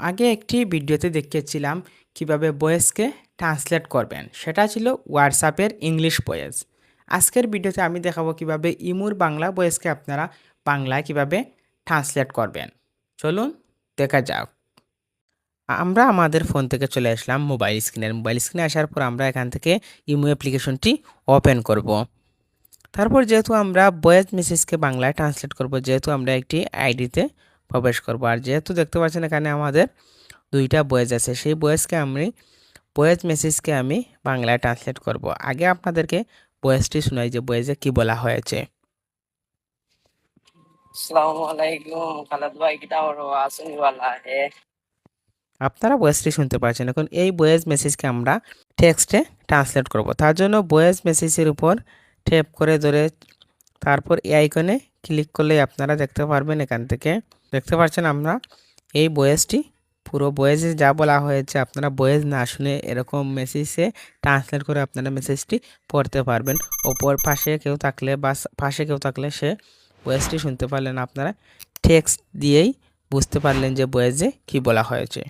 আগে একটি ভিডিওতে দেখিয়েছিলাম কিভাবে ভয়েসকে ট্রান্সলেট করবেন। সেটা ছিল হোয়াটসঅ্যাপের ইংলিশ ভয়েস। আজকের ভিডিওতে আমি দেখাবো কিভাবে ইমুর বাংলা ভয়েসকে আপনারা বাংলায় কিভাবে ট্রান্সলেট করবেন। চলুন দেখা যাক। আমরা আমাদের ফোন থেকে চলে আসলাম মোবাইল স্ক্রিনে আসার পর আমরা এখান থেকে ইমো অ্যাপ্লিকেশনটি ওপেন করব। তারপর যেহেতু আমরা ভয়েস মেসেজকে বাংলায় ট্রান্সলেট করব, যেহেতু আমরা একটি আইডিতে প্রবেশ করব, আর যেহেতু দেখতে পাচ্ছেন এখানে আমাদের দুইটা ভয়েস আছে, সেই ভয়েস মেসেজকে আমি বাংলায় ট্রান্সলেট করব। আগে আপনাদেরকে ভয়েসটি শোনাই যে ভয়েসে কি বলা হয়েছে। अस्सलाम वालेकुम खालद भाई किता और आसनी वाला है। আপনারা ভয়েসটি শুনতে পাচ্ছেন। এখন এই ভয়েস মেসেজকে আমরা টেক্সটে ট্রান্সলেট করব। তার জন্য ভয়েস মেসেজের উপর ট্যাপ করে ধরে তারপর এই আইকনে ক্লিক করলে আপনারা দেখতে পারবেন, এখান থেকে দেখতে পাচ্ছেন আমরা এই ভয়েসটি পুরো ভয়েসে যা বলা হয়েছে আপনারা ভয়েস না শুনে এরকম মেসেজে ট্রান্সলেট করে আপনারা মেসেজটি পড়তে পারবেন। ওপর পাশে কেউ থাকলে সে ভয়েসটি শুনতে পারলেন, আপনারা টেক্সট দিয়েই বুঝতে পারলেন যে ভয়েসে কি বলা হয়েছে।